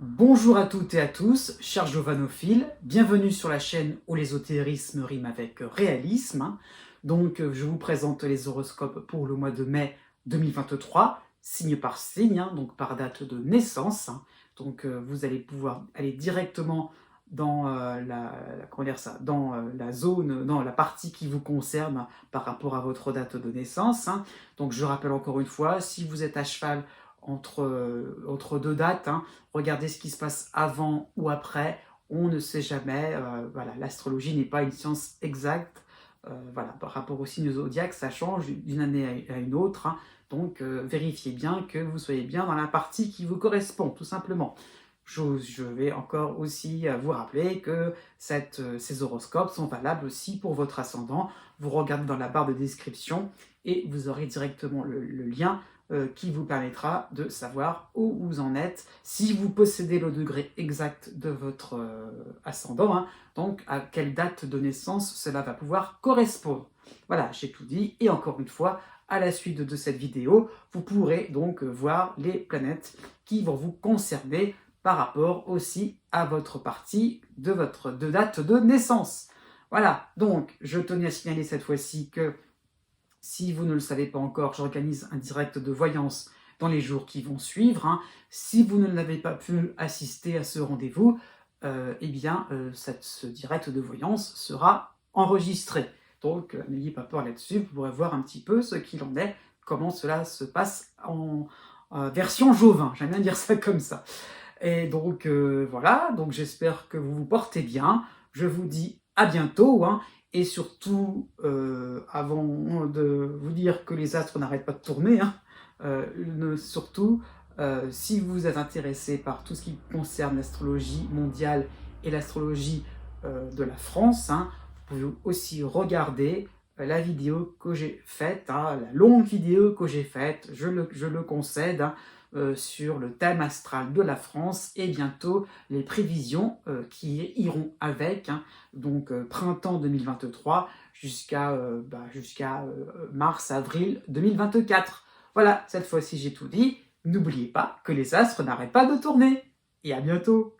Bonjour à toutes et à tous, chers giovanophiles, bienvenue sur la chaîne où l'ésotérisme rime avec réalisme. Je vous présente les horoscopes pour le mois de mai 2023, signe par signe, donc par date de naissance. Vous allez pouvoir aller directement dans comment dire ça, dans la zone, dans la partie qui vous concerne par rapport à votre date de naissance. Donc je rappelle encore une fois, si vous êtes à cheval entre deux dates, regardez ce qui se passe avant ou après, on ne sait jamais. Voilà, l'astrologie n'est pas une science exacte. Voilà, par rapport au signe zodiaque, ça change d'une année à une autre. Vérifiez bien que vous soyez bien dans la partie qui vous correspond, tout simplement. Je vais encore aussi vous rappeler que ces horoscopes sont valables aussi pour votre ascendant. Vous regardez dans la barre de description et vous aurez directement le lien qui vous permettra de savoir où vous en êtes, si vous possédez le degré exact de votre ascendant, donc à quelle date de naissance cela va pouvoir correspondre. Voilà, j'ai tout dit, et encore une fois, à la suite de cette vidéo, vous pourrez donc voir les planètes qui vont vous concerner par rapport aussi à votre partie de votre date de naissance. Voilà, donc je tenais à signaler cette fois-ci que si vous ne le savez pas encore, j'organise un direct de voyance dans les jours qui vont suivre. Si vous n'avez pas pu assister à ce rendez-vous, ce direct de voyance sera enregistré. Donc, n'ayez pas peur là-dessus, vous pourrez voir un petit peu ce qu'il en est, comment cela se passe en version Jovin, j'aime bien dire ça comme ça. Et voilà, donc j'espère que vous vous portez bien. Je vous dis à bientôt, et surtout, avant de vous dire que les astres n'arrêtent pas de tourner, surtout, si vous êtes intéressé par tout ce qui concerne l'astrologie mondiale et l'astrologie de la France, vous pouvez aussi regarder la vidéo que j'ai faite, la longue vidéo que j'ai faite, je le concède, sur le thème astral de la France et bientôt les prévisions qui iront avec, printemps 2023 jusqu'à mars-avril 2024. Voilà, cette fois-ci j'ai tout dit. N'oubliez pas que les astres n'arrêtent pas de tourner. Et à bientôt.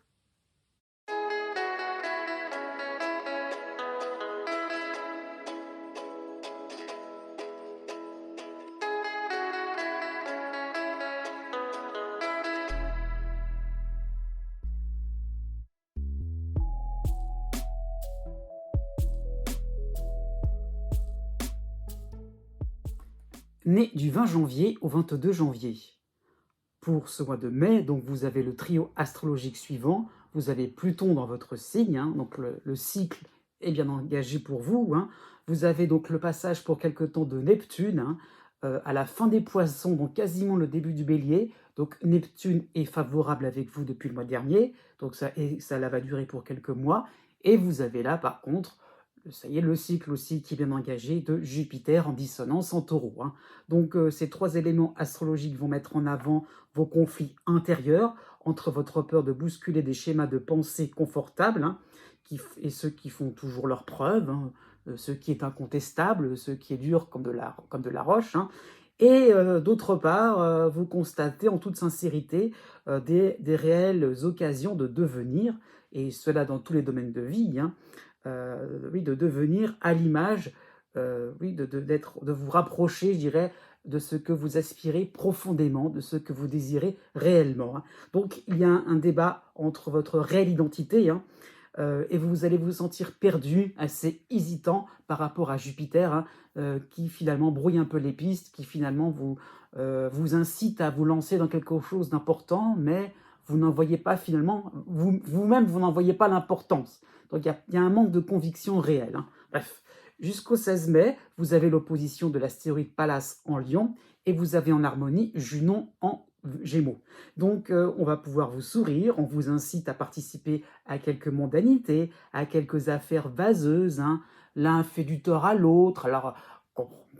Né du 20 janvier au 22 janvier. Pour ce mois de mai, donc vous avez le trio astrologique suivant. Vous avez Pluton dans votre signe, donc le cycle est bien engagé pour vous. Vous avez donc le passage pour quelque temps de Neptune, à la fin des Poissons, donc quasiment le début du Bélier. Donc Neptune est favorable avec vous depuis le mois dernier, donc ça va durer pour quelques mois. Et vous avez là, par contre, ça y est, le cycle aussi qui est bien engagé de Jupiter en dissonance en Taureau. Ces trois éléments astrologiques vont mettre en avant vos conflits intérieurs entre votre peur de bousculer des schémas de pensée confortables, et ceux qui font toujours leur preuve, ce qui est incontestable, ce qui est dur comme de la roche. Et d'autre part, vous constatez en toute sincérité des réelles occasions de devenir, et cela dans tous les domaines de vie, de devenir à l'image, de vous rapprocher, je dirais, de ce que vous aspirez profondément, de ce que vous désirez réellement. Donc il y a un débat entre votre réelle identité, et vous allez vous sentir perdu, assez hésitant par rapport à Jupiter, qui finalement brouille un peu les pistes, qui finalement vous incite à vous lancer dans quelque chose d'important, mais vous n'en voyez pas finalement, vous-même, vous n'en voyez pas l'importance. Donc il y a un manque de conviction réelle. Bref, jusqu'au 16 mai, vous avez l'opposition de l'astéroïde Pallas en Lion, et vous avez en harmonie Junon en Gémeaux. On va pouvoir vous sourire, on vous incite à participer à quelques mondanités, à quelques affaires vaseuses. L'un fait du tort à l'autre. Alors,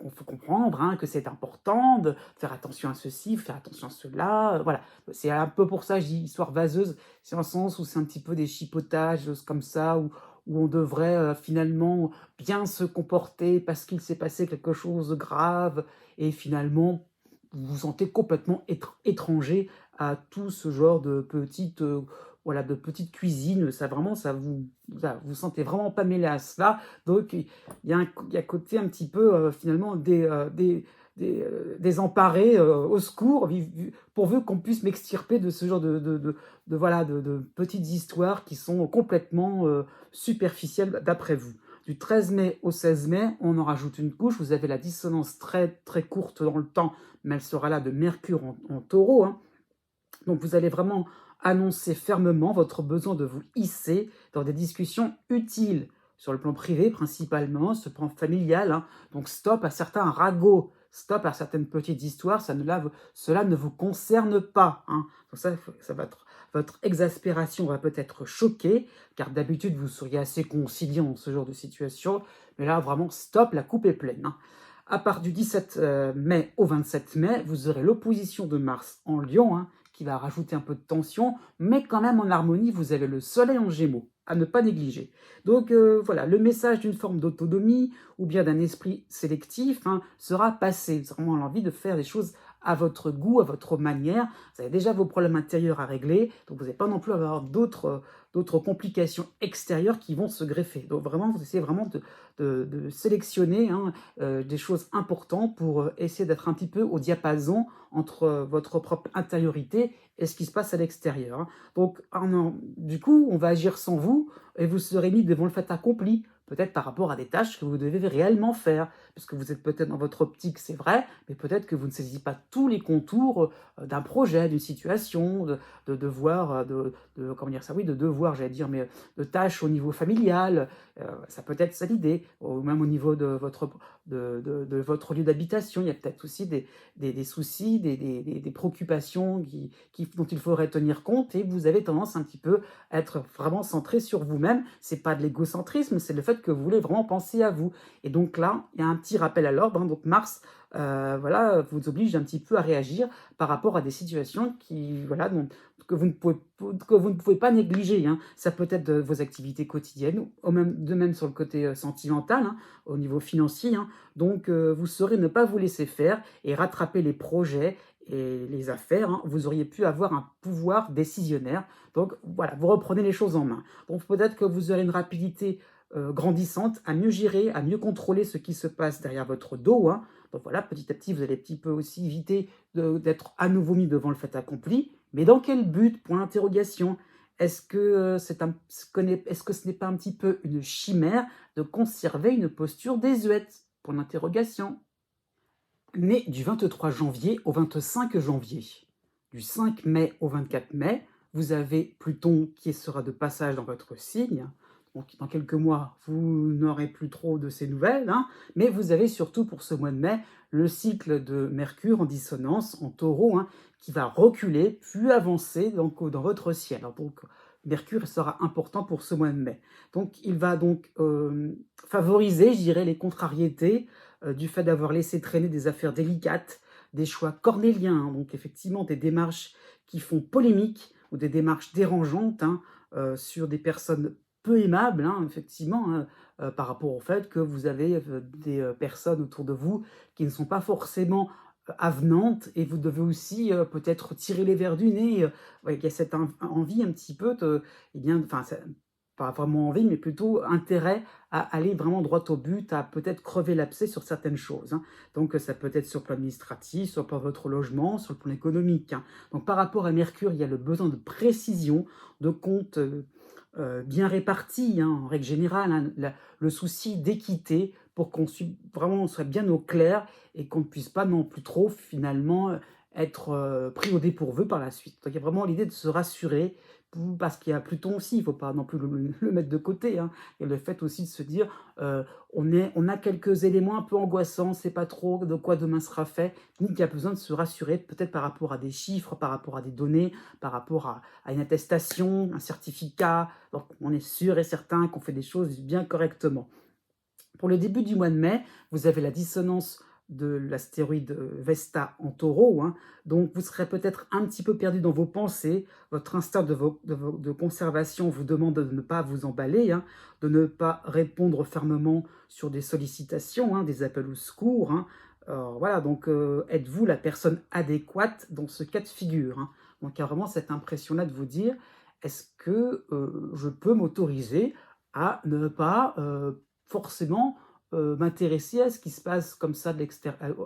il faut comprendre que c'est important de faire attention à ceci, faire attention à cela. Voilà, c'est un peu pour ça que je dis histoire vaseuse. C'est un sens où c'est un petit peu des chipotages, choses comme ça, où on devrait finalement bien se comporter parce qu'il s'est passé quelque chose de grave, et finalement vous vous sentez complètement étranger à tout ce genre de petites, voilà, de petites cuisines. Ça vraiment, vous vous sentez vraiment pas mêlé à cela. Donc il y a côté un petit peu, finalement désemparés, au secours, pourvu qu'on puisse m'extirper de ce genre voilà, de petites histoires qui sont complètement, superficielles d'après vous. Du 13 mai au 16 mai, on en rajoute une couche. Vous avez la dissonance très, très courte dans le temps, mais elle sera là de Mercure en Taureau, hein. Donc vous allez vraiment annoncer fermement votre besoin de vous hisser dans des discussions utiles, sur le plan privé principalement, sur le plan familial, hein. Donc stop à certains ragots, stop à certaines petites histoires, cela ne vous concerne pas, hein. Donc ça va votre exaspération va peut-être choquer, car d'habitude vous seriez assez conciliant dans ce genre de situation, mais là vraiment stop, la coupe est pleine, hein. À part du 17 mai au 27 mai, vous aurez l'opposition de Mars en Lion, hein, qui va rajouter un peu de tension, mais quand même en harmonie, vous avez le Soleil en Gémeaux, à ne pas négliger. Donc voilà, le message d'une forme d'autonomie ou bien d'un esprit sélectif, hein, sera passé. Vous aurez vraiment l'envie de faire des choses à votre goût, à votre manière. Vous avez déjà vos problèmes intérieurs à régler, donc vous n'allez pas non plus avoir d'autres complications extérieures qui vont se greffer. Donc vraiment, vous essayez vraiment de sélectionner, hein, des choses importantes pour essayer d'être un petit peu au diapason entre votre propre intériorité et ce qui se passe à l'extérieur, hein. Donc, du coup, on va agir sans vous et vous serez mis devant le fait accompli, peut-être par rapport à des tâches que vous devez réellement faire, parce que vous êtes peut-être dans votre optique, c'est vrai, mais peut-être que vous ne saisissez pas tous les contours d'un projet, d'une situation, de devoir, comment dire ça, oui, de devoir, j'allais dire, mais de tâches au niveau familial, ça peut être ça l'idée, ou même au niveau de votre lieu d'habitation. Il y a peut-être aussi des soucis, des préoccupations dont il faudrait tenir compte, et vous avez tendance un petit peu à être vraiment centré sur vous-même. C'est pas de l'égocentrisme, c'est le fait que vous voulez vraiment penser à vous. Et donc là, il y a un petit rappel à l'ordre, hein. Donc Mars, voilà, vous oblige un petit peu à réagir par rapport à des situations voilà, que vous ne pouvez pas négliger, hein. Ça peut être de vos activités quotidiennes, de même sur le côté sentimental, hein, au niveau financier, hein. Donc vous saurez ne pas vous laisser faire et rattraper les projets et les affaires, hein. Vous auriez pu avoir un pouvoir décisionnaire. Donc voilà, vous reprenez les choses en main. Donc peut-être que vous aurez une rapidité grandissante à mieux gérer, à mieux contrôler ce qui se passe derrière votre dos, hein. Donc voilà, petit à petit, vous allez un petit peu aussi éviter d'être à nouveau mis devant le fait accompli. Mais dans quel but? Point d'interrogation. Est-ce que, est-ce que ce n'est pas un petit peu une chimère de conserver une posture désuète? Point d'interrogation. Né du 23 janvier au 25 janvier, du 5 mai au 24 mai, vous avez Pluton qui sera de passage dans votre signe. Donc, dans quelques mois, vous n'aurez plus trop de ces nouvelles, hein, mais vous avez surtout pour ce mois de mai le cycle de Mercure en dissonance, en Taureau, hein, qui va reculer puis avancer dans votre ciel. Alors, donc, Mercure sera important pour ce mois de mai. Donc, il va donc favoriser, je dirais, les contrariétés du fait d'avoir laissé traîner des affaires délicates, des choix cornéliens, hein. Donc effectivement des démarches qui font polémique ou des démarches dérangeantes, hein, sur des personnes peu aimables, hein, effectivement, hein, par rapport au fait que vous avez des personnes autour de vous qui ne sont pas forcément avenantes, et vous devez aussi peut-être tirer les verres du nez. Ouais, il y a cette envie un petit peu eh bien, enfin, pas vraiment envie, mais plutôt intérêt à aller vraiment droit au but, à peut-être crever l'abcès sur certaines choses, hein. Donc ça peut être sur le plan administratif, sur le plan de votre logement, sur le plan économique, hein. Donc par rapport à Mercure, il y a le besoin de précision, de comptes bien répartis, hein, en règle générale, hein, le souci d'équité pour vraiment on soit bien au clair et qu'on ne puisse pas non plus trop finalement être pris au dépourvu par la suite. Donc il y a vraiment l'idée de se rassurer, parce qu'il y a Pluton aussi, il ne faut pas non plus le mettre de côté, hein. Il y a le fait aussi de se dire, on a quelques éléments un peu angoissants, on ne sait pas trop de quoi demain sera fait, donc il y a besoin de se rassurer, peut-être par rapport à des chiffres, par rapport à des données, par rapport à une attestation, un certificat, donc on est sûr et certain qu'on fait des choses bien correctement. Pour le début du mois de mai, vous avez la dissonance de l'astéroïde Vesta en Taureau, hein. Donc vous serez peut-être un petit peu perdu dans vos pensées. Votre instinct de conservation vous demande de ne pas vous emballer, hein, de ne pas répondre fermement sur des sollicitations, hein, des appels au secours, hein. Voilà, donc êtes-vous la personne adéquate dans ce cas de figure, hein? Donc il y a vraiment cette impression-là de vous dire: «Est-ce que, je peux m'autoriser à ne pas, forcément, m'intéresser à ce qui se passe comme ça de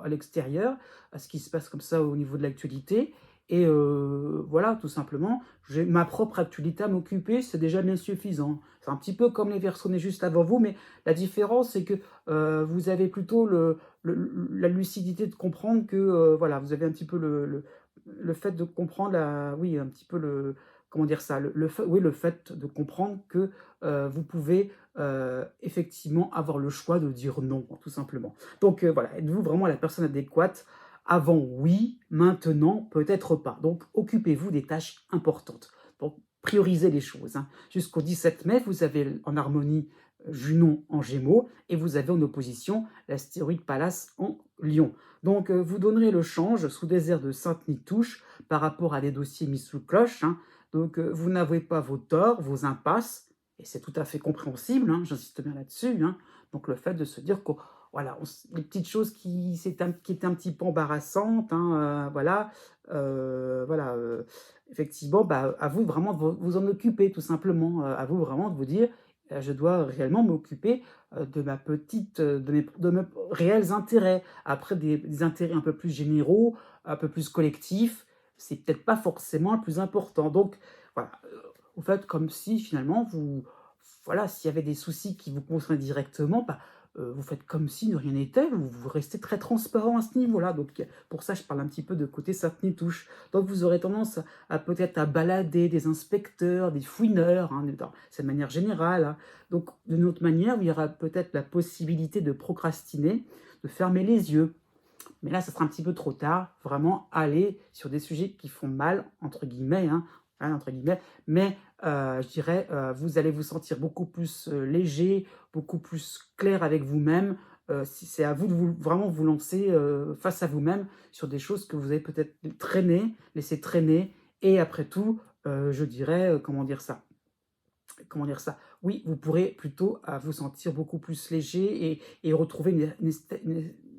à l'extérieur, à ce qui se passe comme ça au niveau de l'actualité?» Et voilà, tout simplement, j'ai ma propre actualité à m'occuper, c'est déjà bien suffisant. C'est un petit peu comme les personnes juste avant vous, mais la différence, c'est que, vous avez plutôt la lucidité de comprendre que, voilà, vous avez un petit peu le fait de comprendre la oui, un petit peu le comment dire ça? Le fait oui, le fait de comprendre que, vous pouvez, effectivement avoir le choix de dire non, tout simplement. Donc, voilà, êtes-vous vraiment la personne adéquate? Avant, oui, maintenant, peut-être pas. Donc, occupez-vous des tâches importantes. Donc, priorisez les choses, hein. Jusqu'au 17 mai, vous avez en harmonie Junon en Gémeaux et vous avez en opposition l'astéroïde Pallas en Lion. Donc, vous donnerez le change sous des airs de sainte nitouche par rapport à des dossiers mis sous cloche, hein. Donc, vous n'avouez pas vos torts, vos impasses, et c'est tout à fait compréhensible, hein, j'insiste bien là-dessus, hein. Donc, le fait de se dire que voilà, les petites choses qui étaient un petit peu embarrassantes, hein, voilà, effectivement, bah, à vous vraiment de vous en occuper, tout simplement. À vous vraiment de vous dire: Je dois réellement m'occuper de ma petite, de mes réels intérêts. Après, des intérêts un peu plus généraux, un peu plus collectifs, c'est peut-être pas forcément le plus important. Donc, voilà, vous faites comme si finalement voilà, s'il y avait des soucis qui vous concernaient directement, bah, vous faites comme si de rien n'était, vous restez très transparent à ce niveau-là. Donc, pour ça, je parle un petit peu de côté Sainte-Nitouche. Donc, vous aurez tendance à peut-être à balader des inspecteurs, des fouineurs, hein, c'est de manière générale, hein. Donc, d'une autre manière, il y aura peut-être la possibilité de procrastiner, de fermer les yeux. Mais là, ça sera un petit peu trop tard. Vraiment, aller sur des sujets qui font mal, entre guillemets, hein, entre guillemets. Mais je dirais, vous allez vous sentir beaucoup plus léger, beaucoup plus clair avec vous-même. C'est à vous de vraiment vous lancer face à vous-même sur des choses que vous avez peut-être traîné, laissé traîner. Et après tout, je dirais, comment dire ça? Oui, vous pourrez plutôt vous sentir beaucoup plus léger et retrouver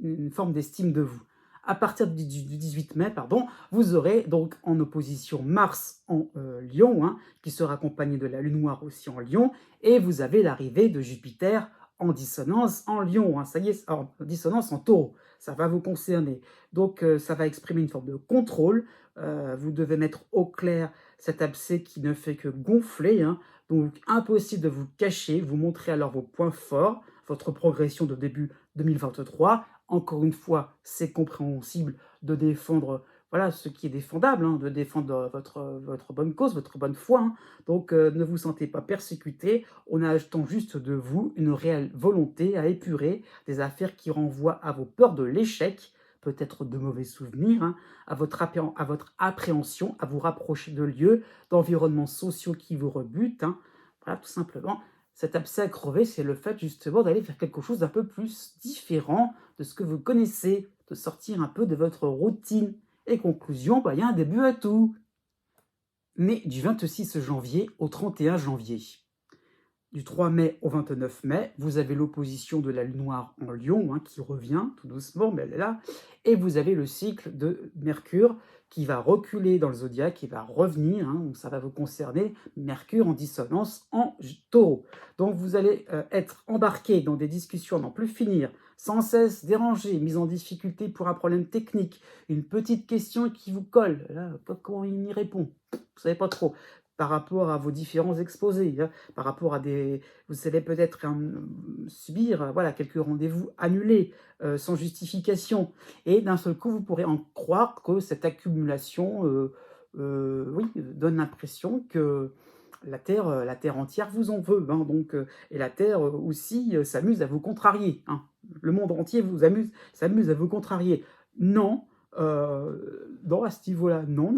une forme d'estime de vous. À partir du 18 mai, pardon, vous aurez donc en opposition Mars en Lion, hein, qui sera accompagné de la Lune noire aussi en Lion, et vous avez l'arrivée de Jupiter en dissonance en Lion, hein, ça y est, en dissonance en Taureau, ça va vous concerner. Donc ça va exprimer une forme de contrôle, vous devez mettre au clair cet abcès qui ne fait que gonfler, hein, donc impossible de vous cacher, vous montrer alors vos points forts, votre progression de début 2023. Encore une fois, c'est compréhensible de défendre voilà, ce qui est défendable, hein, de défendre votre bonne cause, votre bonne foi, hein. Donc ne vous sentez pas persécuté, on attend juste de vous une réelle volonté à épurer des affaires qui renvoient à vos peurs de l'échec, peut-être de mauvais souvenirs, hein, à votre appréhension, à vous rapprocher de lieux, d'environnements sociaux qui vous rebutent, hein. Voilà, tout simplement. Cet abcès à crever, c'est le fait justement d'aller faire quelque chose d'un peu plus différent de ce que vous connaissez, de sortir un peu de votre routine. Et conclusion, bah, il y a un début à tout. Mais du 26 janvier au 31 janvier. Du 3 mai au 29 mai, vous avez l'opposition de la Lune noire en Lion, hein, qui revient tout doucement, mais elle est là. Et vous avez le cycle de Mercure qui va reculer dans le zodiaque, qui va revenir, hein, donc ça va vous concerner, Mercure en dissonance en Taureau. Donc vous allez être embarqué dans des discussions à n'en plus finir, sans cesse dérangé, mis en difficulté pour un problème technique, une petite question qui vous colle, là, comment il y répond, vous ne savez pas trop, par rapport à vos différents exposés, hein, par rapport à des... Vous allez peut-être subir voilà, quelques rendez-vous annulés sans justification. Et d'un seul coup, vous pourrez en croire que cette accumulation oui, donne l'impression que la terre entière vous en veut, hein, donc, et la Terre aussi s'amuse à vous contrarier, hein. Le monde entier s'amuse à vous contrarier. Non, non, à ce niveau-là, non,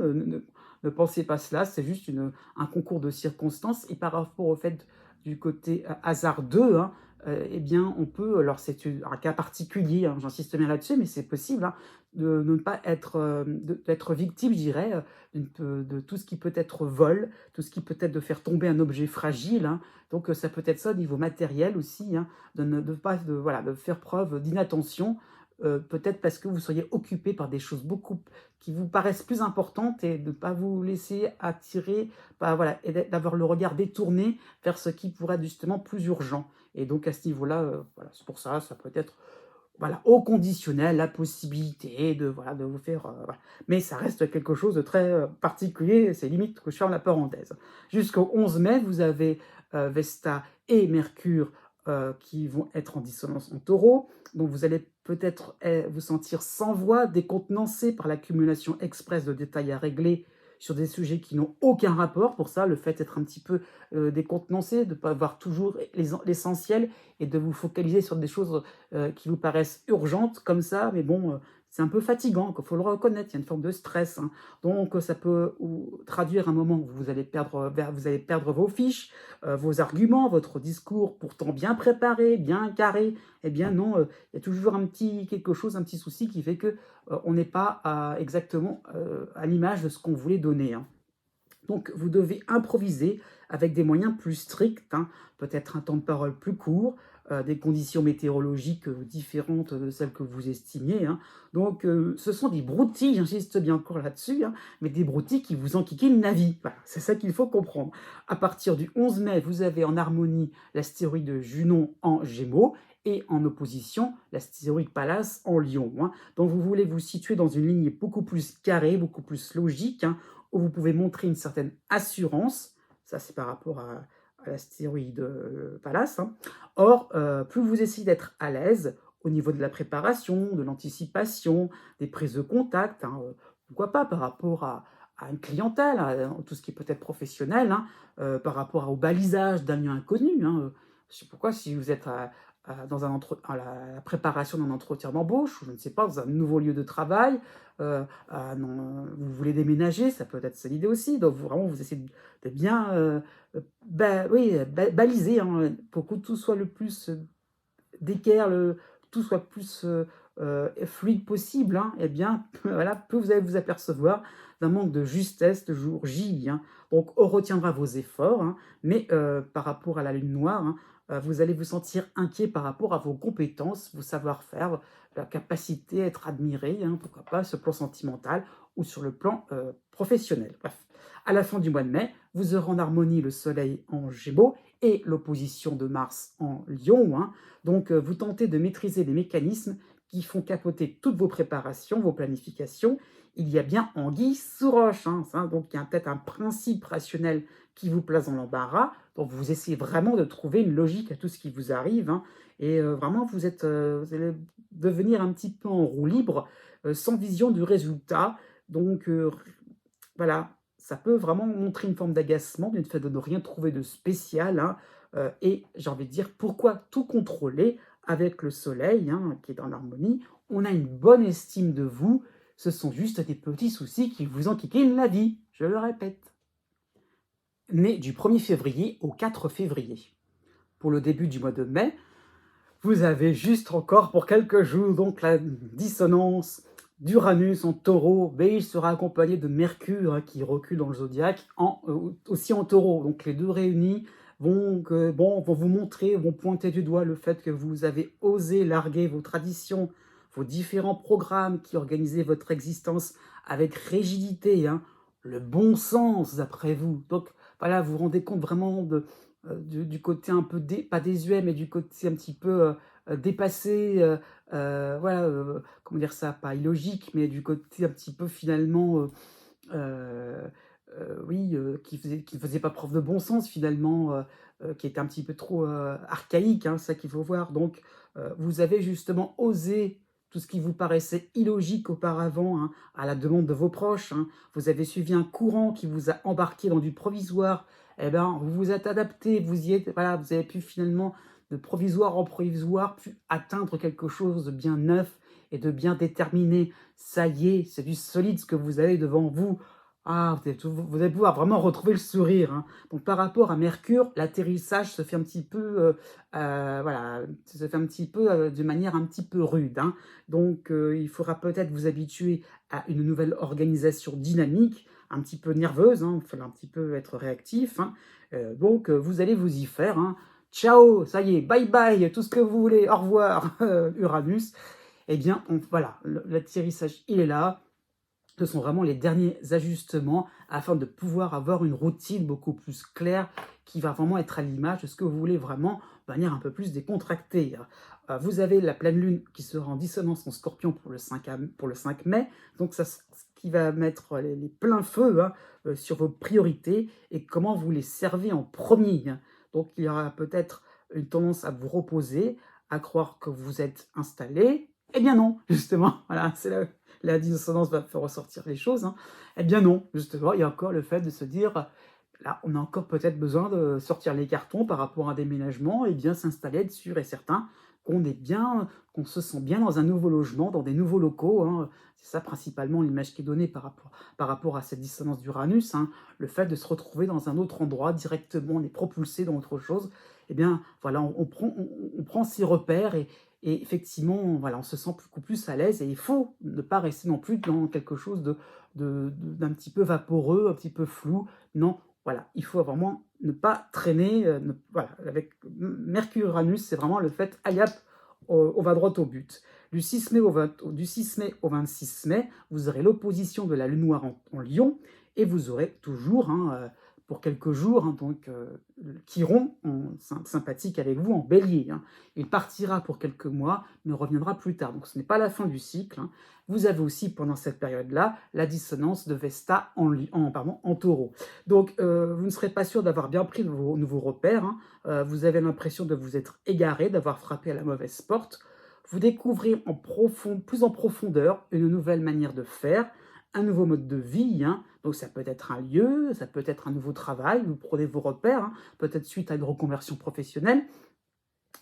ne pensez pas cela, c'est juste un concours de circonstances. Et par rapport au fait du côté hasardeux, hein, eh bien, on peut, alors c'est un cas particulier, hein, j'insiste bien là-dessus, mais c'est possible, hein, de ne pas être, d'être victime, je dirais, de tout ce qui peut être vol, tout ce qui peut être de faire tomber un objet fragile, hein. Donc ça peut être ça au niveau matériel aussi, hein, de ne pas voilà, de faire preuve d'inattention peut-être parce que vous seriez occupé par des choses beaucoup qui vous paraissent plus importantes et de ne pas vous laisser attirer, bah, voilà, et d'avoir le regard détourné vers ce qui pourrait être justement plus urgent. Et donc à ce niveau-là, voilà, c'est pour ça, ça peut être voilà, au conditionnel, la possibilité de, voilà, de vous faire... voilà. Mais ça reste quelque chose de très particulier, c'est limite que je ferme la parenthèse. Jusqu'au 11 mai, vous avez Vesta et Mercure qui vont être en dissonance en taureau. Donc vous allez peut-être vous sentir sans voix, décontenancé par l'accumulation express de détails à régler sur des sujets qui n'ont aucun rapport. Pour ça, le fait d'être un petit peu décontenancé, de ne pas avoir toujours l'essentiel et de vous focaliser sur des choses qui vous paraissent urgentes comme ça, mais bon, c'est un peu fatigant, il faut le reconnaître, il y a une forme de stress. Hein. Donc ça peut traduire un moment où vous allez perdre vos fiches, vos arguments, votre discours pourtant bien préparé, bien carré. Eh bien non, il y a toujours un petit quelque chose, un petit souci qui fait que on n'est pas exactement à l'image de ce qu'on voulait donner. Hein. Donc, vous devez improviser avec des moyens plus stricts, hein, peut-être un temps de parole plus court, des conditions météorologiques différentes de celles que vous estimiez. Hein. Donc, ce sont des broutilles, j'insiste bien encore là-dessus, hein, mais des broutilles qui vous enquiquinent la vie. Voilà, c'est ça qu'il faut comprendre. À partir du 11 mai, vous avez en harmonie l'astéroïde Junon en Gémeaux et en opposition l'astéroïde Pallas en Lion. Hein. Donc, vous voulez vous situer dans une ligne beaucoup plus carrée, beaucoup plus logique, hein, où vous pouvez montrer une certaine assurance, ça c'est par rapport à l'astéroïde Pallas. Hein. Or, plus vous essayez d'être à l'aise au niveau de la préparation, de l'anticipation, des prises de contact, hein, pourquoi pas par rapport à une clientèle, à tout ce qui peut être professionnel, hein, par rapport au balisage d'un lieu inconnu. Hein, je ne sais pourquoi, si vous êtes dans à la préparation d'un entretien d'embauche, ou je ne sais pas, dans un nouveau lieu de travail, non, vous voulez déménager, ça peut être ça l'idée aussi. Donc vous essayez de bien baliser, hein, pour que tout soit le plus d'équerre, tout soit plus fluide possible. Hein, et bien, voilà, peu vous allez vous apercevoir d'un manque de justesse le jour J. Hein. Donc on retiendra vos efforts, hein, mais par rapport à la lune noire, hein, vous allez vous sentir inquiet par rapport à vos compétences, vos savoir-faire, la capacité à être admiré, hein, pourquoi pas, sur le plan sentimental ou sur le plan professionnel. Bref, à la fin du mois de mai, vous aurez en harmonie le Soleil en Gémeaux et l'opposition de Mars en Lion. Hein. Donc, vous tentez de maîtriser les mécanismes qui font capoter toutes vos préparations, vos planifications. Il y a bien anguille sous roche. Hein, ça, donc, il y a peut-être un principe rationnel qui vous place dans l'embarras. Donc, vous essayez vraiment de trouver une logique à tout ce qui vous arrive. Hein, et vraiment, vous allez devenir un petit peu en roue libre, sans vision du résultat. Donc, voilà, ça peut vraiment montrer une forme d'agacement, du fait de ne rien trouver de spécial. Hein, et j'ai envie de dire, pourquoi tout contrôler avec le soleil, hein, qui est dans l'harmonie? On a une bonne estime de vous, ce sont juste des petits soucis qui vous enquiquinent la vie, je le répète. Né du 1er février au 4 février. Pour le début du mois de mai, vous avez juste encore pour quelques jours donc la dissonance d'Uranus en taureau, mais il sera accompagné de Mercure, hein, qui recule dans le zodiaque, aussi en taureau. Donc les deux réunis vont vous montrer, vont pointer du doigt le fait que vous avez osé larguer vos traditions, vos différents programmes qui organisaient votre existence avec rigidité, hein, le bon sens d'après vous. Donc voilà, vous vous rendez compte vraiment du côté un peu, pas désuet, mais du côté un petit peu dépassé, voilà, comment dire ça, pas illogique, mais du côté un petit peu finalement, oui, qui ne faisait pas preuve de bon sens finalement, qui était un petit peu trop archaïque, hein, c'est ça qu'il faut voir. Donc, vous avez justement osé tout ce qui vous paraissait illogique auparavant, hein, à la demande de vos proches. Hein. Vous avez suivi un courant qui vous a embarqué dans du provisoire. Eh ben, vous vous êtes adapté, vous y êtes, voilà, vous avez pu finalement, de provisoire en provisoire, pu atteindre quelque chose de bien neuf et de bien déterminé. Ça y est, c'est du solide ce que vous avez devant vous. Ah, vous allez pouvoir vraiment retrouver le sourire. Hein. Donc par rapport à Mercure, l'atterrissage se fait un petit peu, voilà, se fait un petit peu de manière un petit peu rude. Hein. Donc il faudra peut-être vous habituer à une nouvelle organisation dynamique, un petit peu nerveuse, hein, il faut un petit peu être réactif. Hein. Donc vous allez vous y faire. Hein. Ciao, ça y est, bye bye, tout ce que vous voulez, au revoir, Uranus. eh bien, voilà, l'atterrissage, il est là. Ce sont vraiment les derniers ajustements afin de pouvoir avoir une routine beaucoup plus claire qui va vraiment être à l'image de ce que vous voulez vraiment de manière un peu plus décontractée. Vous avez la pleine lune qui sera en dissonance en scorpion pour le 5 mai, donc ça, ce qui va mettre les pleins feux sur vos priorités et comment vous les servez en premier. Donc il y aura peut-être une tendance à vous reposer, à croire que vous êtes installé. Eh bien non, justement, voilà, c'est la dissonance va faire ressortir les choses. Eh bien non, justement, il y a encore le fait de se dire, là, on a encore peut-être besoin de sortir les cartons par rapport à un déménagement et bien s'installer, être sûr et certain qu'on est bien, qu'on se sent bien dans un nouveau logement, dans des nouveaux locaux. C'est ça principalement l'image qui est donnée par rapport à cette dissonance d'Uranus. Le fait de se retrouver dans un autre endroit directement, on est propulsé dans autre chose. Eh bien, voilà, on prend ses repères et effectivement, voilà, on se sent beaucoup plus à l'aise et il faut ne pas rester non plus dans quelque chose d'un petit peu vaporeux, un petit peu flou. Non, voilà, il faut vraiment ne pas traîner. Voilà, avec Mercure-Uranus, c'est vraiment le fait, allez hop, on va droit au but. Du 6 mai du 6 mai au 26 mai, vous aurez l'opposition de la lune noire en Lion et vous aurez toujours, pour quelques jours, donc Chiron, sympathique avec vous, en bélier. Il partira pour quelques mois, mais reviendra plus tard. Donc ce n'est pas la fin du cycle. Vous avez aussi, pendant cette période-là, la dissonance de Vesta en taureau. Donc vous ne serez pas sûr d'avoir bien pris vos nouveaux repères. Vous avez l'impression de vous être égaré, d'avoir frappé à la mauvaise porte. Vous découvrez plus en profondeur une nouvelle manière de faire, un nouveau mode de vie. Donc ça peut être un lieu, ça peut être un nouveau travail, vous prenez vos repères, peut-être suite à une reconversion professionnelle,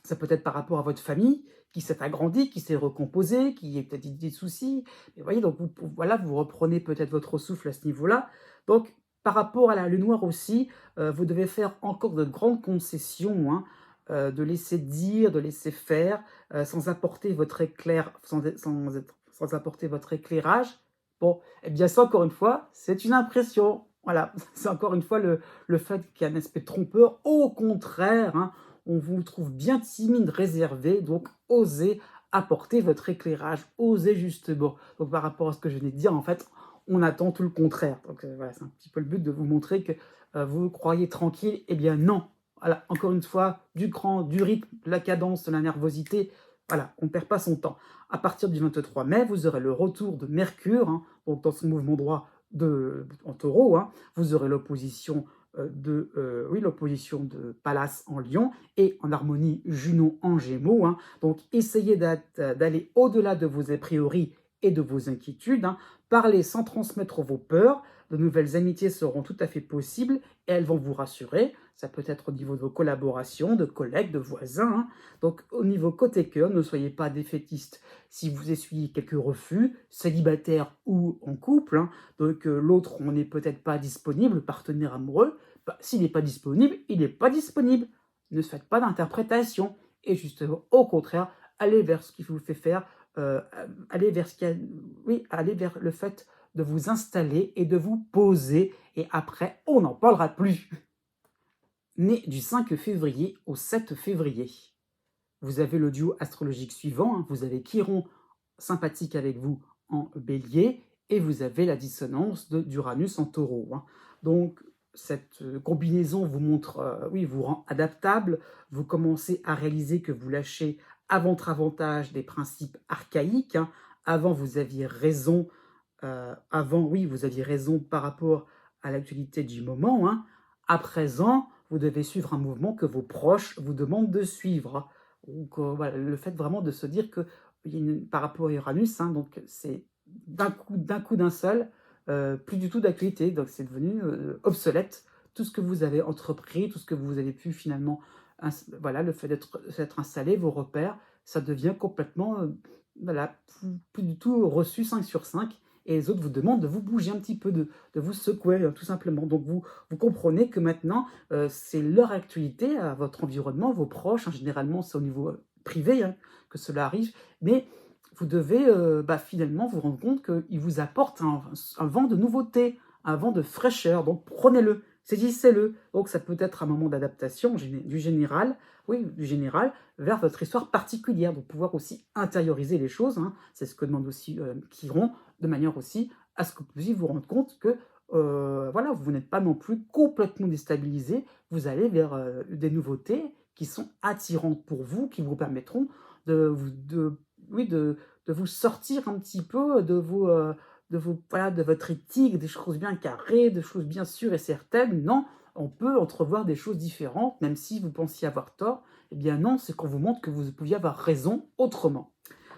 ça peut être par rapport à votre famille qui s'est agrandie, qui s'est recomposée, qui a peut-être des soucis. Et vous voyez, donc voilà, vous reprenez peut-être votre souffle à ce niveau-là. Donc par rapport à la lune noire aussi, vous devez faire encore de grandes concessions, de laisser dire, de laisser faire, sans apporter votre sans apporter votre éclairage. Bon, eh bien ça, encore une fois, c'est une impression. Voilà, c'est encore une fois le fait qu'il y a un aspect trompeur. Au contraire, on vous trouve bien timide, réservé, donc osez apporter votre éclairage, osez justement. Donc par rapport à ce que je venais de dire, en fait, on attend tout le contraire. Donc voilà, c'est un petit peu le but de vous montrer que vous croyez tranquille. Eh bien non. Voilà, encore une fois, du cran, du rythme, de la cadence, de la nervosité. Voilà, on ne perd pas son temps. À partir du 23 mai, vous aurez le retour de Mercure, donc dans son mouvement droit en taureau. Vous aurez l'opposition l'opposition de Pallas en Lion et en harmonie Junon en Gémeaux. Donc essayez d'aller au-delà de vos a priori et de vos inquiétudes. Parlez sans transmettre vos peurs. De nouvelles amitiés seront tout à fait possibles et elles vont vous rassurer. Ça peut être au niveau de vos collaborations, de collègues, de voisins. Donc au niveau côté cœur, ne soyez pas défaitiste si vous essuyez quelques refus, célibataire ou en couple. Donc l'autre, on n'est peut-être pas disponible, le partenaire amoureux. S'il n'est pas disponible, il n'est pas disponible. Ne faites pas d'interprétation. Et justement, au contraire, allez vers ce qui vous fait faire, allez vers allez vers le fait de vous installer et de vous poser. Et après, on n'en parlera plus. Né du 5 février au 7 février. Vous avez le duo astrologique suivant. Vous avez Chiron, sympathique avec vous, en bélier. Et vous avez la dissonance d'Uranus en taureau. Donc, cette combinaison vous montre, vous rend adaptable. Vous commencez à réaliser que vous lâchez à votre avantage des principes archaïques. Avant, vous aviez raison. Vous aviez raison par rapport à l'actualité du moment. À présent, vous devez suivre un mouvement que vos proches vous demandent de suivre. Donc, voilà, le fait vraiment de se dire que par rapport à Uranus, donc c'est d'un seul, plus du tout d'actualité. Donc c'est devenu obsolète. Tout ce que vous avez entrepris, tout ce que vous avez pu finalement, le fait d'être installé, vos repères, ça devient complètement, plus du tout reçu 5 sur 5. Et les autres vous demandent de vous bouger un petit peu, de vous secouer, tout simplement. Donc vous comprenez que maintenant, c'est leur actualité à votre environnement, vos proches, généralement c'est au niveau privé que cela arrive, mais vous devez finalement vous rendre compte qu'ils vous apportent un vent de nouveauté, un vent de fraîcheur. Donc prenez-le, Saisissez-le. Donc ça peut être un moment d'adaptation du général, oui, du général, vers votre histoire particulière. Donc pouvoir aussi intérioriser les choses, hein. C'est ce que demande aussi Chiron, de manière aussi à ce que vous puissiez vous rendre compte que voilà, vous n'êtes pas non plus complètement déstabilisé. Vous allez vers des nouveautés qui sont attirantes pour vous, qui vous permettront oui, de vous sortir un petit peu voilà, de votre éthique, des choses bien carrées, des choses bien sûres et certaines. Non, on peut entrevoir des choses différentes, même si vous pensiez avoir tort. Eh bien non, c'est qu'on vous montre que vous pouviez avoir raison autrement.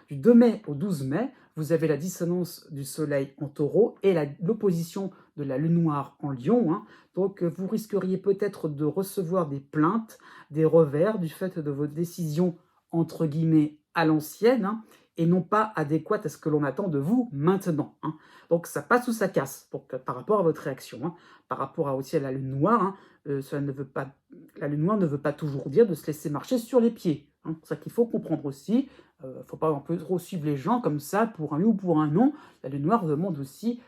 Du 2 mai au 12 mai, vous avez la dissonance du Soleil en Taureau et l'opposition de la Lune noire en Lion, hein. Donc vous risqueriez peut-être de recevoir des plaintes, des revers du fait de vos décisions entre guillemets à l'ancienne, hein, et non pas adéquates à ce que l'on attend de vous maintenant, hein. Donc ça passe ou ça casse par rapport à votre réaction, hein. Par rapport aussi à la Lune noire, hein, cela ne veut pas, la Lune noire ne veut pas toujours dire de se laisser marcher sur les pieds, hein. C'est ça qu'il faut comprendre aussi. Faut pas un peu trop suivre les gens comme ça, pour un oui ou pour un non. La Lune noire demande aussi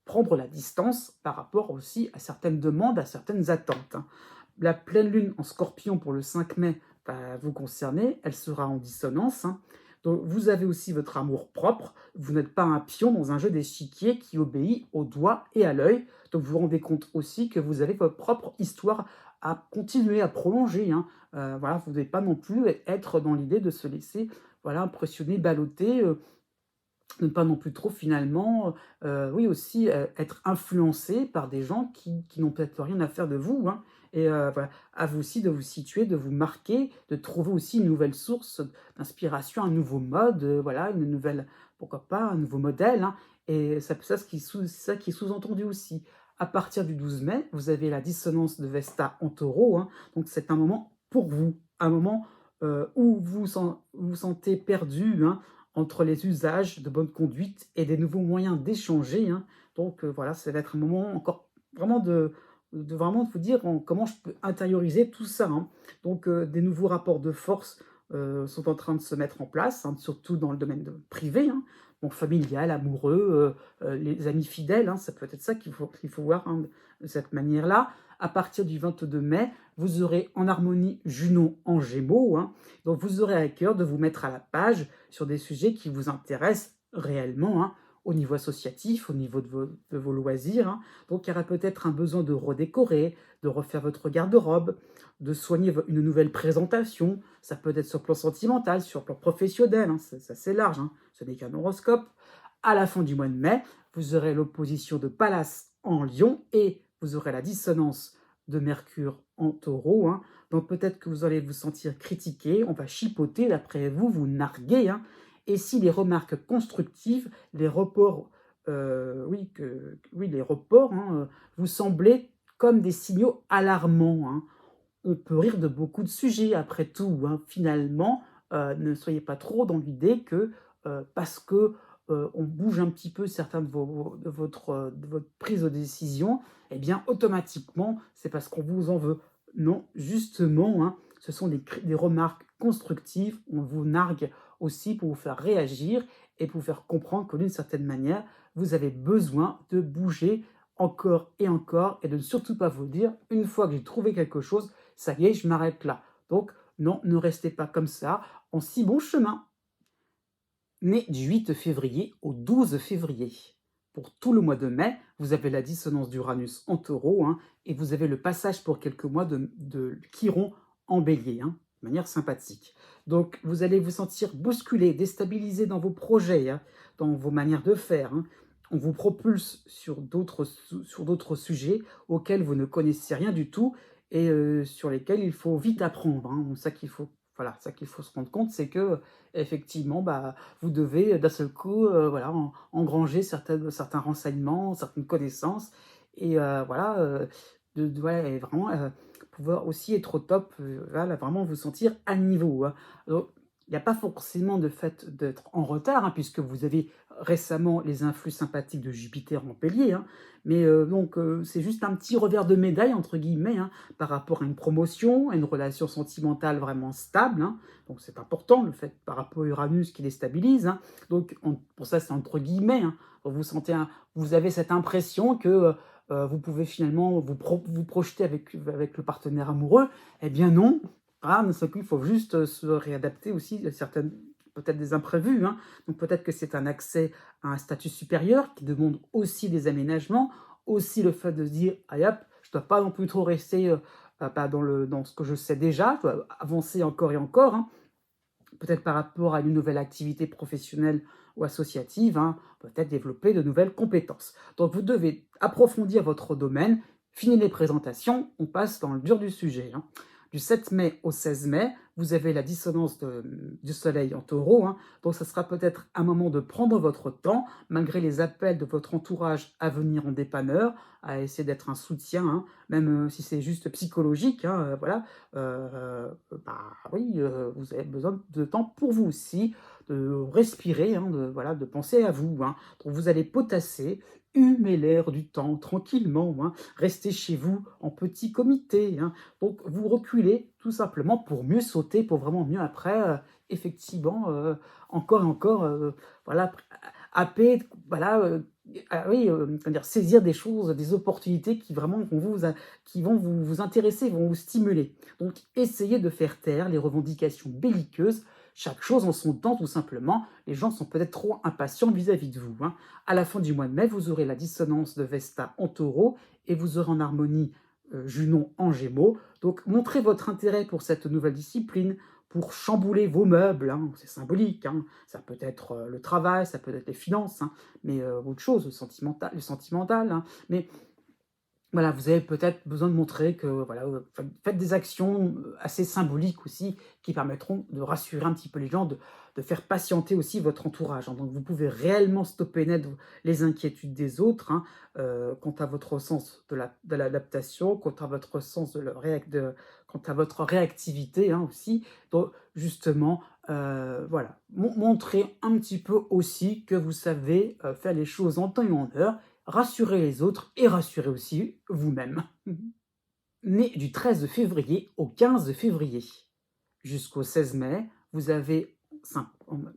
prendre la distance par rapport aussi à certaines demandes, à certaines attentes, hein. La pleine lune en Scorpion pour le 5 mai va vous concerner, elle sera en dissonance, hein. Donc vous avez aussi votre amour propre, vous n'êtes pas un pion dans un jeu d'échiquier qui obéit au doigt et à l'œil. Donc vous vous rendez compte aussi que vous avez votre propre histoire à continuer, à prolonger, hein. Voilà, vous ne devez pas non plus être dans l'idée de se laisser, voilà, impressionner, balloter, ne pas non plus trop finalement, oui aussi, être influencé par des gens qui n'ont peut-être rien à faire de vous, hein. Et voilà, à vous aussi de vous situer, de vous marquer, de trouver aussi une nouvelle source d'inspiration, un nouveau mode, voilà, une nouvelle, pourquoi pas, un nouveau modèle, hein. Et c'est ça qui est sous-entendu aussi. À partir du 12 mai, vous avez la dissonance de Vesta en Taureau, hein. Donc c'est un moment pour vous, un moment, où vous sentez perdu, hein, entre les usages de bonne conduite et des nouveaux moyens d'échanger, hein. Donc voilà, ça va être un moment encore vraiment de vraiment de vous dire comment je peux intérioriser tout ça, hein. Donc des nouveaux rapports de force sont en train de se mettre en place, hein, surtout dans le domaine privé, hein, bon, familial, amoureux, les amis fidèles, hein, ça peut être ça qu'il faut voir, hein, de cette manière-là. À partir du 22 mai, vous aurez en harmonie Junon en Gémeaux, hein. Donc vous aurez à cœur de vous mettre à la page sur des sujets qui vous intéressent réellement, hein, au niveau associatif, au niveau de vos loisirs, hein. Donc il y aura peut-être un besoin de redécorer, de refaire votre garde-robe, de soigner une nouvelle présentation. Ça peut être sur le plan sentimental, sur le plan professionnel, hein, c'est assez large, hein. Ce n'est qu'un horoscope. À la fin du mois de mai, vous aurez l'opposition de Pallas en Lion et vous aurez la dissonance de Mercure en Taureau, hein. Donc peut-être que vous allez vous sentir critiqué, on va chipoter, d'après vous, vous narguer, hein. Et si les remarques constructives, les reports, oui, les reports, hein, vous semblaient comme des signaux alarmants, hein. On peut rire de beaucoup de sujets, après tout, hein. Finalement, ne soyez pas trop dans l'idée que parce que on bouge un petit peu certains de votre prise de décision, eh bien, automatiquement, c'est parce qu'on vous en veut. Non, justement, hein, ce sont des remarques constructives. On vous nargue aussi pour vous faire réagir et pour vous faire comprendre que d'une certaine manière, vous avez besoin de bouger encore et de ne surtout pas vous dire, une fois que j'ai trouvé quelque chose, ça y est, je m'arrête là. Donc, non, ne restez pas comme ça, en si bon chemin. Né du 8 février au 12 février. Pour tout le mois de mai, vous avez la dissonance d'Uranus en taureau, hein, et vous avez le passage pour quelques mois de Chiron en bélier, hein, de manière sympathique. Donc, vous allez vous sentir bousculé, déstabilisé dans vos projets, hein, dans vos manières de faire, hein. On vous propulse sur d'autres sujets auxquels vous ne connaissez rien du tout et sur lesquels il faut vite apprendre, hein. Donc, ça qu'il faut se rendre compte, c'est que effectivement, bah, vous devez d'un seul coup, voilà, engranger certains renseignements, certaines connaissances et voilà, voilà et vraiment, pouvoir aussi être au top, voilà, vraiment vous sentir à niveau, hein. Donc il n'y a pas forcément de fait d'être en retard, hein, puisque vous avez récemment les influx sympathiques de Jupiter en Bélier, hein, mais donc c'est juste un petit «revers de médaille» entre guillemets, hein, par rapport à une promotion, à une relation sentimentale vraiment stable, hein. Donc c'est important le fait par rapport à Uranus qui les stabilise, hein. Donc pour ça c'est entre guillemets, hein. Vous avez cette impression que vous pouvez finalement vous projeter avec le partenaire amoureux. Eh bien non, ah, d'un seul coup, il faut juste, se réadapter aussi à certaines peut-être des imprévus, hein. Donc peut-être que c'est un accès à un statut supérieur qui demande aussi des aménagements, aussi le fait de se dire: «Allez hop, je dois pas non plus trop rester, bah, dans ce que je sais déjà, je dois avancer encore et encore», hein. Peut-être par rapport à une nouvelle activité professionnelle ou associative, hein, peut-être développer de nouvelles compétences. Donc vous devez approfondir votre domaine, fini les présentations, on passe dans le dur du sujet, hein. Du 7 mai au 16 mai, vous avez la dissonance du soleil en taureau, hein, donc ça sera peut-être un moment de prendre votre temps, malgré les appels de votre entourage à venir en dépanneur, à essayer d'être un soutien, hein, même si c'est juste psychologique, hein, voilà. Bah oui, vous avez besoin de temps pour vous aussi, de respirer, hein, voilà, de penser à vous, hein. Donc vous allez potasser, humer l'air du temps tranquillement, hein, rester chez vous en petit comité, hein. Donc vous reculez tout simplement pour mieux sauter, pour vraiment mieux après, effectivement, encore et encore, voilà, happer, voilà, ah oui, comment dire? Saisir des choses, des opportunités qui vraiment qui vont vous intéresser, vont vous stimuler. Donc essayez de faire taire les revendications belliqueuses, chaque chose en son temps tout simplement. Les gens sont peut-être trop impatients vis-à-vis de vous, hein. À la fin du mois de mai, vous aurez la dissonance de Vesta en Taureau et vous aurez en harmonie, Junon en Gémeaux. Donc montrez votre intérêt pour cette nouvelle discipline, pour chambouler vos meubles, hein, c'est symbolique, hein. Ça peut être, le travail, ça peut être les finances, hein, mais autre chose, le sentimental, hein. Mais voilà, vous avez peut-être besoin de montrer que voilà, faites des actions, assez symboliques aussi, qui permettront de rassurer un petit peu les gens, de faire patienter aussi votre entourage, hein. Donc vous pouvez réellement stopper net les inquiétudes des autres, hein, quant à votre sens de l'adaptation, quant à votre sens de le réac de quant à votre réactivité, hein, aussi. Donc justement, voilà, montrez un petit peu aussi que vous savez, faire les choses en temps et en heure, rassurer les autres et rassurer aussi vous-même. Né du 13 février au 15 février jusqu'au 16 mai, vous avez,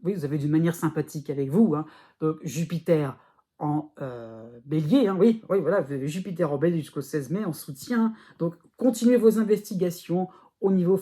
oui, vous avez d'une manière sympathique avec vous, hein, donc Jupiter en bélier, hein, oui, oui, voilà, vous avez Jupiter en bélier jusqu'au 16 mai en soutien. Donc continuez vos investigations au niveau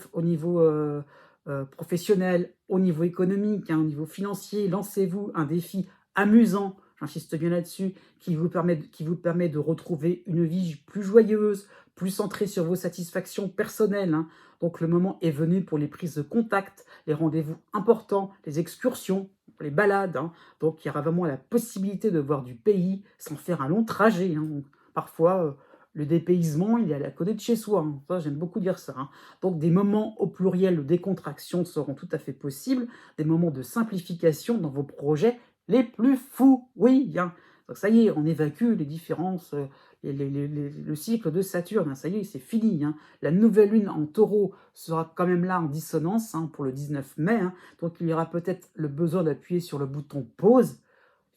professionnel, au niveau économique, hein, au niveau financier. Lancez-vous un défi amusant, j'insiste bien là-dessus, qui vous permet de retrouver une vie plus joyeuse, plus centrée sur vos satisfactions personnelles, hein. Donc le moment est venu pour les prises de contact, les rendez-vous importants, les excursions, les balades, hein. Donc il y aura vraiment la possibilité de voir du pays sans faire un long trajet, hein. Donc, parfois, le dépaysement, il est à côté de chez soi, hein. Ça, j'aime beaucoup dire ça, hein. Donc des moments au pluriel de décontraction seront tout à fait possibles, des moments de simplification dans vos projets les plus fous, oui, hein. Donc ça y est, on évacue les différences, le cycle de Saturne, hein, ça y est, c'est fini, hein. La nouvelle lune en taureau sera quand même là en dissonance, hein, pour le 19 mai, hein. Donc il y aura peut-être le besoin d'appuyer sur le bouton pause.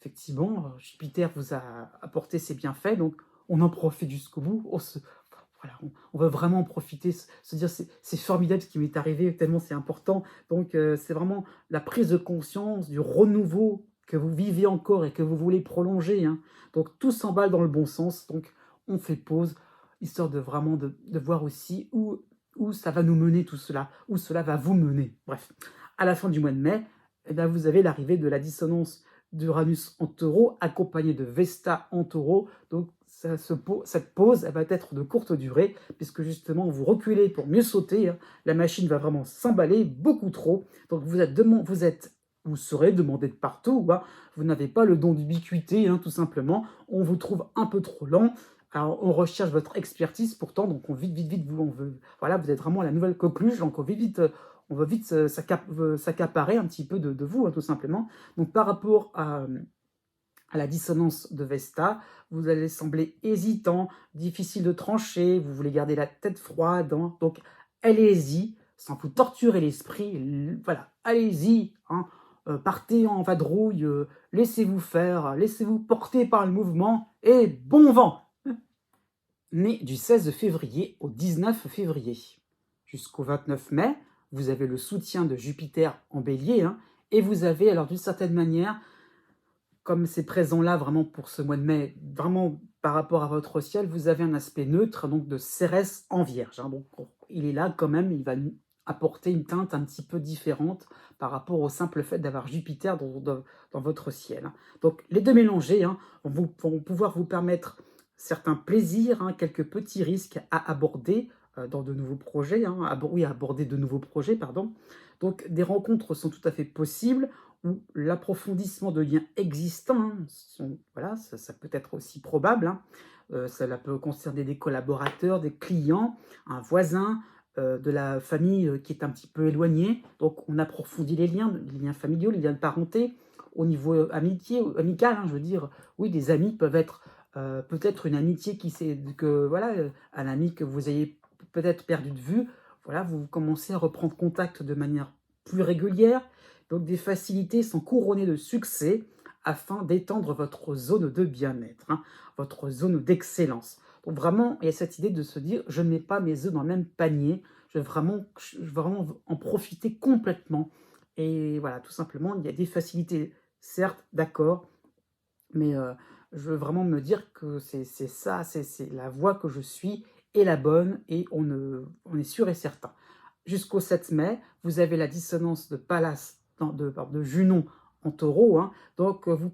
Effectivement, Jupiter vous a apporté ses bienfaits, donc on en profite jusqu'au bout. Voilà, on veut vraiment en profiter, se dire c'est formidable ce qui m'est arrivé, tellement c'est important. Donc c'est vraiment la prise de conscience du renouveau que vous vivez encore et que vous voulez prolonger, hein. Donc tout s'emballe dans le bon sens, donc on fait pause, histoire de vraiment de voir aussi où ça va nous mener tout cela, où cela va vous mener. Bref, à la fin du mois de mai, eh bien, vous avez l'arrivée de la dissonance d'Uranus en taureau, accompagnée de Vesta en taureau. Donc cette pause, elle va être de courte durée, puisque justement vous reculez pour mieux sauter, hein. La machine va vraiment s'emballer beaucoup trop. Donc vous serez demandé de partout, hein. Vous n'avez pas le don d'ubiquité, hein, tout simplement. On vous trouve un peu trop lent. Alors, on recherche votre expertise pourtant, donc on vite, on veut, voilà, vous êtes vraiment la nouvelle coqueluche, donc on veut vite s'accaparer un petit peu de vous, hein, tout simplement. Donc par rapport à la dissonance de Vesta, vous allez sembler hésitant, difficile de trancher, vous voulez garder la tête froide, hein. Donc allez-y, sans vous torturer l'esprit, voilà, allez-y, hein. Partez en vadrouille, laissez-vous faire, laissez-vous porter par le mouvement, et bon vent! Né du 16 février au 19 février. Jusqu'au 29 mai, vous avez le soutien de Jupiter en bélier, hein, et vous avez, alors d'une certaine manière, comme c'est présent là vraiment pour ce mois de mai, vraiment par rapport à votre ciel, vous avez un aspect neutre, donc de Cérès en Vierge, hein. Donc, il est là quand même, il va nous apporter une teinte un petit peu différente par rapport au simple fait d'avoir Jupiter dans votre ciel, hein. Donc, les deux mélangés, hein, vont pouvoir vous permettre certains plaisirs, hein, quelques petits risques à aborder dans de nouveaux projets, hein, oui, à aborder de nouveaux projets, pardon. Donc, des rencontres sont tout à fait possibles ou l'approfondissement de liens existants, hein, voilà, ça peut être aussi probable, hein. Cela peut concerner des collaborateurs, des clients, un voisin, de la famille qui est un petit peu éloignée. Donc, on approfondit les liens familiaux, les liens de parenté. Au niveau amitié, amical, hein, je veux dire, oui, des amis peuvent être peut-être une amitié qui s'est, que voilà, un ami que vous ayez peut-être perdu de vue. Voilà, vous commencez à reprendre contact de manière plus régulière. Donc, des facilités sont couronnées de succès afin d'étendre votre zone de bien-être, hein, votre zone d'excellence. Donc, vraiment, il y a cette idée de se dire, je ne mets pas mes œufs dans le même panier, je veux vraiment en profiter complètement. Et voilà, tout simplement, il y a des facilités, certes, d'accord, mais je veux vraiment me dire que c'est ça, c'est la voie que je suis est la bonne et on est sûr et certain. Jusqu'au 7 mai, vous avez la dissonance de Pallas, de Junon en taureau, hein. Donc vous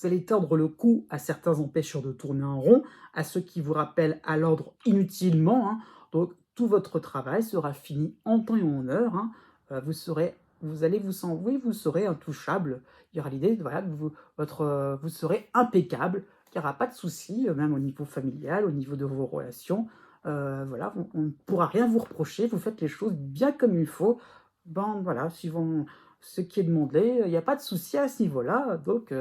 allez tordre le cou à certains empêcheurs de tourner en rond, à ceux qui vous rappellent à l'ordre inutilement, hein. Donc tout votre travail sera fini en temps et en heure, hein. Vous allez oui, vous serez intouchable. Il y aura l'idée, voilà, vous serez impeccable, il n'y aura pas de souci, même au niveau familial, au niveau de vos relations. Voilà, on ne pourra rien vous reprocher, vous faites les choses bien comme il faut. Ben voilà, suivant ce qui est demandé, il n'y a pas de souci à ce niveau-là, donc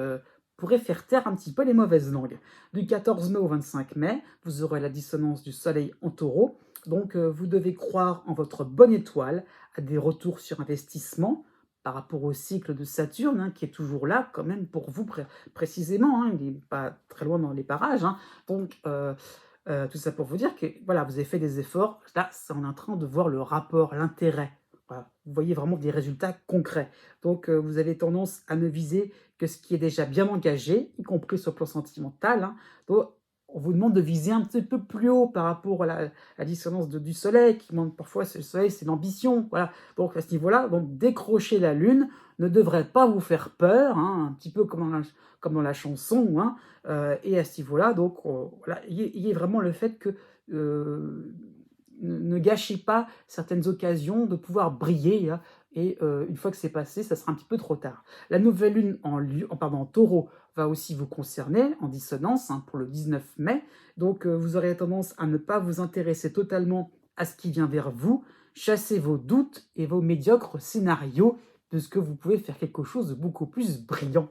pourrez faire taire un petit peu les mauvaises langues. Du 14 mai au 25 mai, vous aurez la dissonance du soleil en taureau, donc vous devez croire en votre bonne étoile, à des retours sur investissement, par rapport au cycle de Saturne, hein, qui est toujours là quand même pour vous précisément, hein, il n'est pas très loin dans les parages, hein. Donc, tout ça pour vous dire que voilà, vous avez fait des efforts, là, on est en train de voir le rapport, l'intérêt. Voilà. Vous voyez vraiment des résultats concrets. Donc, vous avez tendance à ne viser que ce qui est déjà bien engagé, y compris sur le plan sentimental, hein. Donc, on vous demande de viser un petit peu plus haut par rapport à la dissonance du soleil, qui montre parfois, le soleil, c'est l'ambition. Voilà. Donc, à ce niveau-là, donc, décrocher la lune ne devrait pas vous faire peur, hein, un petit peu comme dans la chanson, hein. Et à ce niveau-là, donc, voilà, il y ait vraiment le fait que ne gâchez pas certaines occasions de pouvoir briller, hein, et une fois que c'est passé, ça sera un petit peu trop tard. La nouvelle lune en taureau va aussi vous concerner, en dissonance, hein, pour le 19 mai. Donc, vous aurez tendance à ne pas vous intéresser totalement à ce qui vient vers vous. Chassez vos doutes et vos médiocres scénarios, puisque vous pouvez faire quelque chose de beaucoup plus brillant.